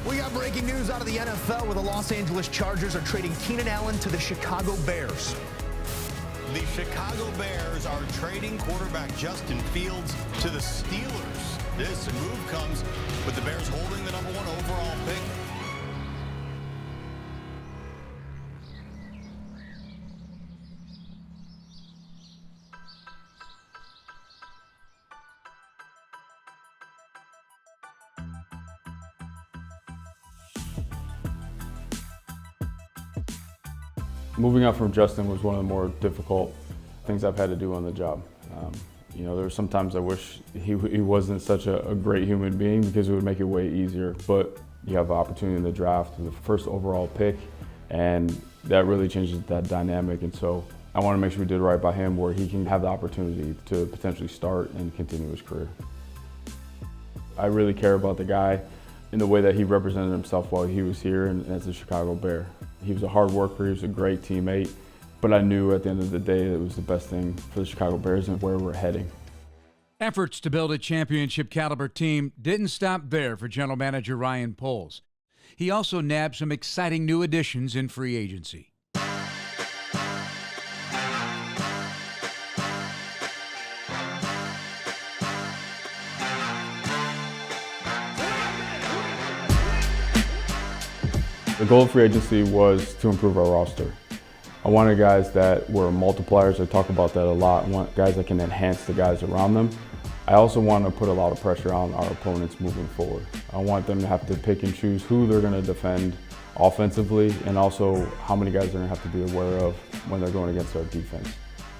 We got breaking news out of the NFL where the Los Angeles Chargers are trading Keenan Allen to the Chicago Bears. The Chicago Bears are trading quarterback Justin Fields to the Steelers. This move comes with the Bears holding the #1 overall pick. Moving up from Justin was one of the more difficult things I've had to do on the job. You know, there were sometimes I wish he wasn't such a great human being because it would make it way easier. But you have the opportunity in the draft with the first overall pick, and that really changes that dynamic. And so I want to make sure we did right by him where he can have the opportunity to potentially start and continue his career. I really care about the guy in the way that he represented himself while he was here and as a Chicago Bear. He was a hard worker, he was a great teammate, but I knew at the end of the day it was the best thing for the Chicago Bears and where we're heading. Efforts to build a championship caliber team didn't stop there for general manager Ryan Poles. He also nabbed some exciting new additions in free agency. The goal of free agency was to improve our roster. I wanted guys that were multipliers. I talk about that a lot. I want guys that can enhance the guys around them. I also want to put a lot of pressure on our opponents moving forward. I want them to have to pick and choose who they're going to defend offensively and also how many guys they're going to have to be aware of when they're going against our defense.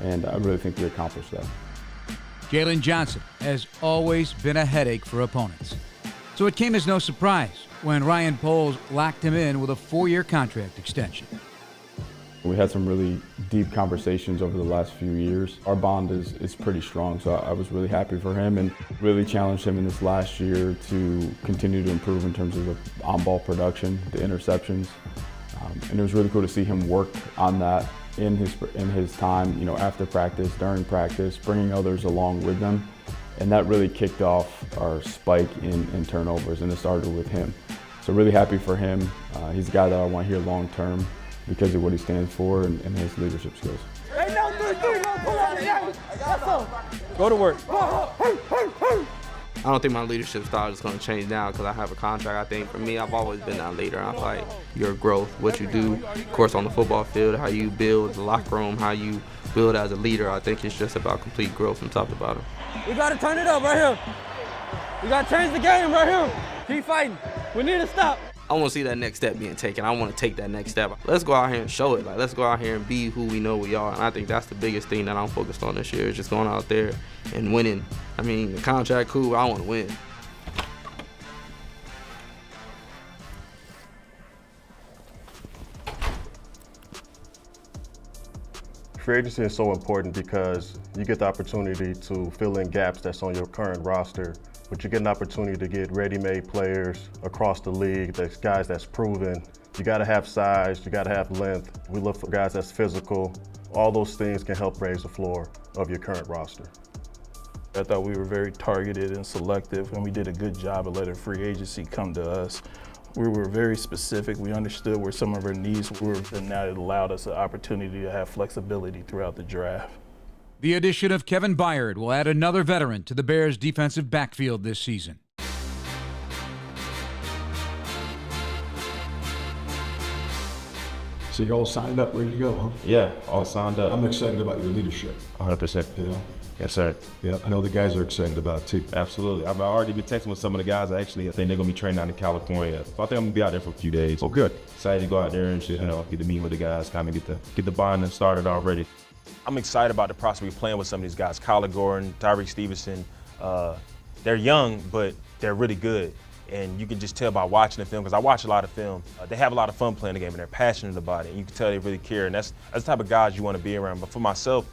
And I really think we accomplished that. Jaylon Johnson has always been a headache for opponents. So it came as no surprise when Ryan Poles locked him in with a 4-year contract extension. We had some really deep conversations over the last few years. Our bond is pretty strong, so I was really happy for him and really challenged him in this last year to continue to improve in terms of the on-ball production, the interceptions. And it was really cool to see him work on that in his time, you know, after practice, during practice, bringing others along with them. And that really kicked off our spike in turnovers, and it started with him. So really happy for him. He's a guy that I want here long term because of what he stands for and his leadership skills. Go to work. I don't think my leadership style is going to change now because I have a contract. I think for me, I've always been that leader. I feel like your growth, what you do, of course, on the football field, how you build the locker room, how you build as a leader. I think it's just about complete growth from top to bottom. We got to turn it up right here. We got to change the game right here. Keep fighting. We need to stop. I want to see that next step being taken. I want to take that next step. Let's go out here and show it. Like, let's go out here and be who we know we are. And I think that's the biggest thing that I'm focused on this year is just going out there and winning. I mean, the contract, cool, I want to win. Free agency is so important because you get the opportunity to fill in gaps that's on your current roster, but you get an opportunity to get ready-made players across the league, that's guys that's proven. You gotta have size, you gotta have length. We look for guys that's physical. All those things can help raise the floor of your current roster. I thought we were very targeted and selective, and we did a good job of letting free agency come to us. We were very specific. We understood where some of our needs were, and now it allowed us the opportunity to have flexibility throughout the draft. The addition of Kevin Byard will add another veteran to the Bears' defensive backfield this season. So you're all signed up, ready to go, huh? Yeah, all signed up. I'm excited about your leadership. 100%. Yeah. Yes, sir. Yeah, I know the guys are excited about it too. Absolutely. I've already been texting with some of the guys. Actually, I think they're going to be training out in California. So I think I'm going to be out there for a few days. Oh, good. Excited to go out there and just, get to meet with the guys, kind of get the bonding started already. I'm excited about the prospect of playing with some of these guys. Kyler Gordon, Tyreek Stevenson. They're young, but they're really good. And you can just tell by watching the film, because I watch a lot of film. They have a lot of fun playing the game, and they're passionate about it. And you can tell they really care, and that's the type of guys you want to be around. But for myself,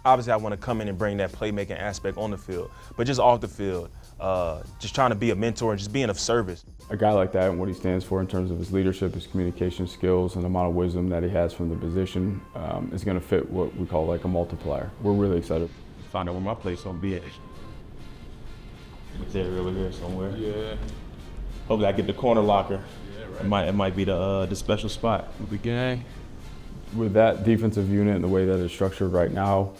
obviously I want to come in and bring that playmaking aspect on the field. But just off the field, just trying to be a mentor and just being of service. A guy like that and what he stands for in terms of his leadership, his communication skills, and the amount of wisdom that he has from the position is going to fit what we call like a multiplier. We're really excited. Find out where my place is going to be at. Is there over here somewhere? Yeah. Hopefully I get the corner locker. It might be the special spot. With that defensive unit and the way that it's structured right now,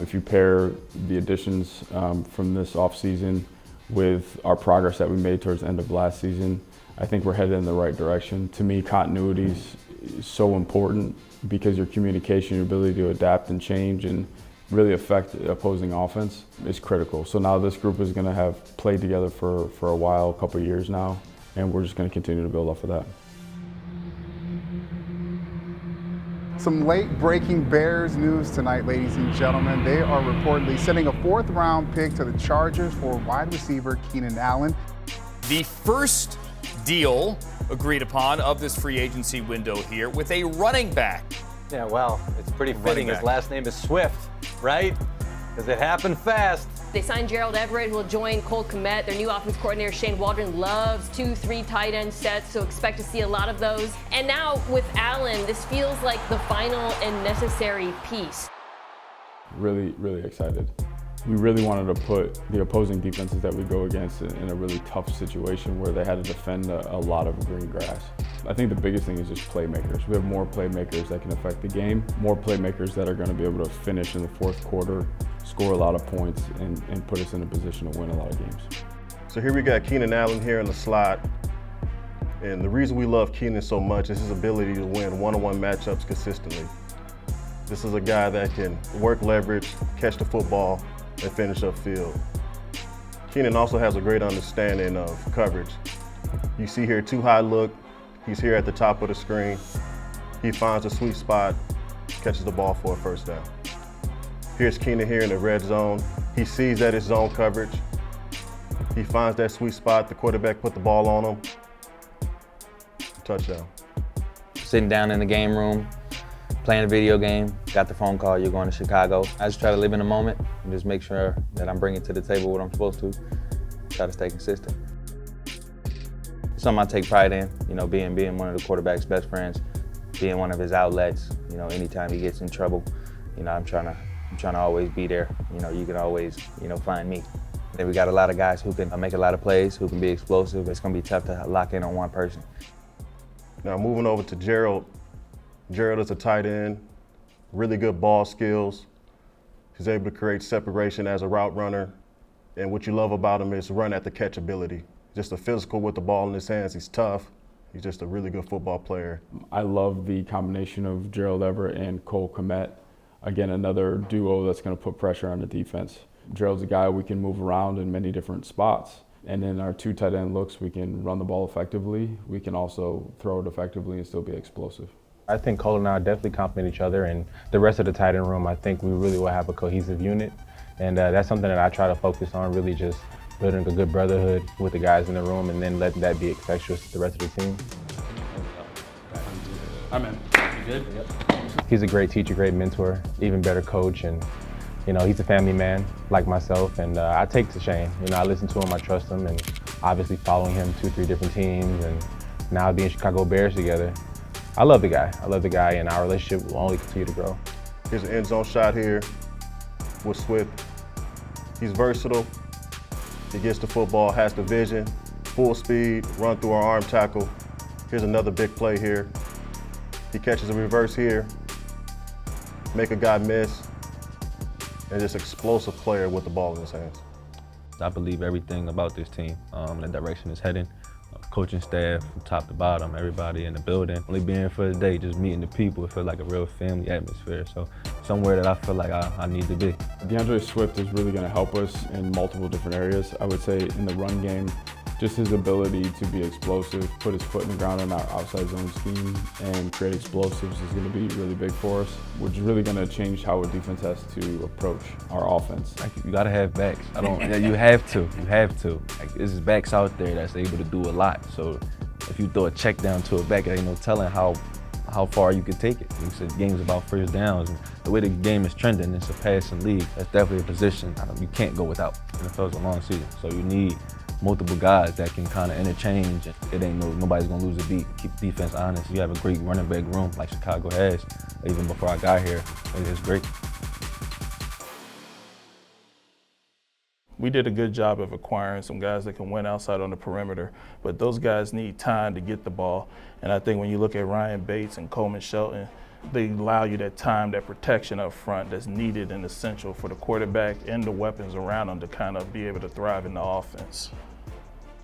if you pair the additions from this offseason with our progress that we made towards the end of last season, I think we're headed in the right direction. To me, continuity is so important because your communication, your ability to adapt and change and really affect the opposing offense is critical. So now this group is going to have played together for a while, a couple of years now, and we're just going to continue to build off of that. Some late-breaking Bears news tonight, ladies and gentlemen. They are reportedly sending a 4th-round pick to the Chargers for wide receiver Keenan Allen. The first deal agreed upon of this free agency window here with a running back. Yeah, well, it's pretty fitting. His last name is Swift, right? Because it happened fast. They signed Gerald Everett, who will join Cole Kmet. Their new offense coordinator, Shane Waldron, loves 2-3 tight end sets, so expect to see a lot of those. And now with Allen, this feels like the final and necessary piece. Really, really excited. We really wanted to put the opposing defenses that we go against in a really tough situation where they had to defend a lot of green grass. I think the biggest thing is just playmakers. We have more playmakers that can affect the game, more playmakers that are going to be able to finish in the 4th quarter, score a lot of points, and put us in a position to win a lot of games. So here we got Keenan Allen here in the slot. And the reason we love Keenan so much is his ability to win one-on-one matchups consistently. This is a guy that can work leverage, catch the football, and finish upfield. Keenan also has a great understanding of coverage. You see here 2-high look. He's here at the top of the screen. He finds a sweet spot, catches the ball for a first down. Here's Keenan here in the red zone. He sees that it's zone coverage. He finds that sweet spot. The quarterback put the ball on him. Touchdown. Sitting down in the game room, playing a video game, got the phone call, you're going to Chicago. I just try to live in the moment and just make sure that I'm bringing to the table what I'm supposed to. Try to stay consistent. It's something I take pride in, being one of the quarterback's best friends, being one of his outlets. Anytime he gets in trouble, I'm trying to always be there. You can always, find me. Then we got a lot of guys who can make a lot of plays, who can be explosive. It's gonna be tough to lock in on one person. Now moving over to Gerald. Gerald is a tight end, really good ball skills. He's able to create separation as a route runner. And what you love about him is run at the catch ability. Just a physical with the ball in his hands. He's tough. He's just a really good football player. I love the combination of Gerald Everett and Cole Kmet. Again, another duo that's going to put pressure on the defense. Gerald's a guy we can move around in many different spots. And in our 2 tight end looks, we can run the ball effectively. We can also throw it effectively and still be explosive. I think Cole and I definitely complement each other, and the rest of the tight end room, I think we really will have a cohesive unit. And that's something that I try to focus on, really just building a good brotherhood with the guys in the room and then letting that be infectious to the rest of the team. I'm in. You good? Yep. He's a great teacher, great mentor, even better coach, and he's a family man like myself, and I take to Shane. I listen to him, I trust him, and obviously following him 2-3 different teams, and now being Chicago Bears together. I love the guy, and our relationship will only continue to grow. Here's an end zone shot here with Swift. He's versatile. He gets the football, has the vision, full speed, run through our arm tackle. Here's another big play here. He catches a reverse here, make a guy miss, and just explosive player with the ball in his hands. I believe everything about this team, the direction it's heading. Coaching staff from top to bottom, everybody in the building. Only being here for the day, just meeting the people, it feels like a real family atmosphere. So somewhere that I feel like I need to be. DeAndre Swift is really going to help us in multiple different areas. I would say in the run game, just his ability to be explosive, put his foot in the ground in our outside zone scheme and create explosives is going to be really big for us, which is really going to change how a defense has to approach our offense. You got to have backs. You have to. Like, there's backs out there that's able to do a lot. So if you throw a check down to a back, there ain't no telling how far you can take it. You said game's about first downs, and the way the game is trending, it's a passing league. That's definitely a position you can't go without. NFL's a long season, so you need multiple guys that can kind of interchange. It ain't nobody's gonna lose a beat. Keep the defense honest. You have a great running back room like Chicago has. Even before I got here, it is great. We did a good job of acquiring some guys that can win outside on the perimeter, but those guys need time to get the ball. And I think when you look at Ryan Bates and Coleman Shelton, they allow you that time, that protection up front that's needed and essential for the quarterback and the weapons around them to kind of be able to thrive in the offense.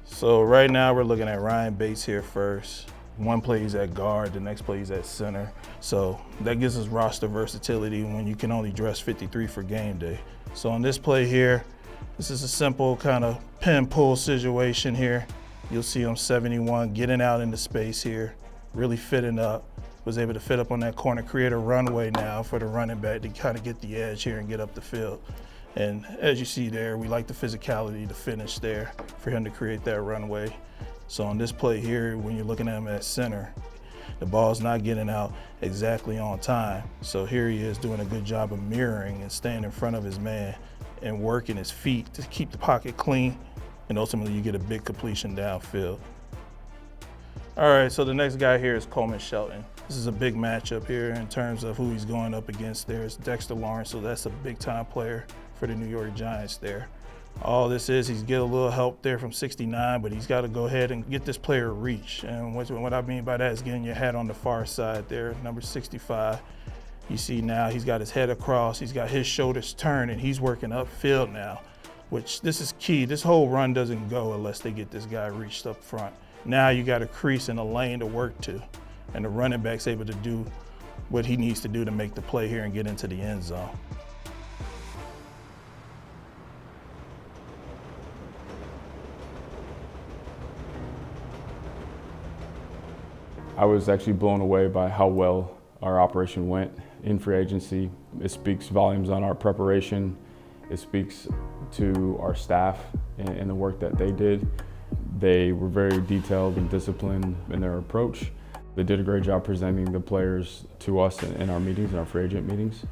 So right now we're looking at Ryan Bates here first. One play he's at guard, the next play he's at center. So that gives us roster versatility when you can only dress 53 for game day. So on this play here, this is a simple kind of pin pull situation here. You'll see him 71 getting out into space here, really fitting up. Was able to fit up on that corner, create a runway now for the running back to kind of get the edge here and get up the field. And as you see there, we like the physicality to finish there for him to create that runway. So on this play here, when you're looking at him at center, the ball's not getting out exactly on time. So here he is doing a good job of mirroring and staying in front of his man and working his feet to keep the pocket clean. And ultimately you get a big completion downfield. All right, so the next guy here is Coleman Shelton. This is a big matchup here in terms of who he's going up against there. It's Dexter Lawrence, so that's a big-time player for the New York Giants there. All this is, he's get a little help there from 69, but he's got to go ahead and get this player reach. And what I mean by that is getting your head on the far side there, number 65. You see now he's got his head across, he's got his shoulders turned, and he's working upfield now, which this is key. This whole run doesn't go unless they get this guy reached up front. Now you got a crease in a lane to work to, and the running back's able to do what he needs to do to make the play here and get into the end zone. I was actually blown away by how well our operation went in free agency. It speaks volumes on our preparation. It speaks to our staff and the work that they did. They were very detailed and disciplined in their approach. They did a great job presenting the players to us in our meetings, in our free agent meetings,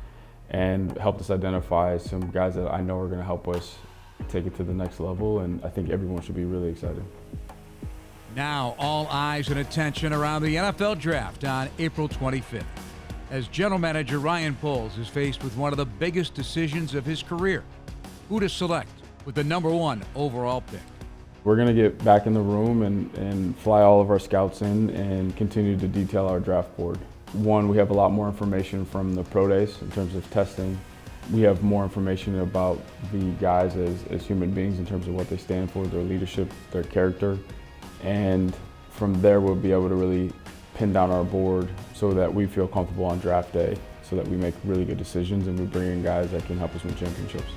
and helped us identify some guys that I know are going to help us take it to the next level, and I think everyone should be really excited. Now all eyes and attention around the NFL Draft on April 25th, as General Manager Ryan Poles is faced with one of the biggest decisions of his career: who to select with the #1 overall pick. We're going to get back in the room and fly all of our scouts in and continue to detail our draft board. One, we have a lot more information from the pro days in terms of testing. We have more information about the guys as human beings in terms of what they stand for, their leadership, their character. And from there, we'll be able to really pin down our board so that we feel comfortable on draft day, so that we make really good decisions and we bring in guys that can help us win championships.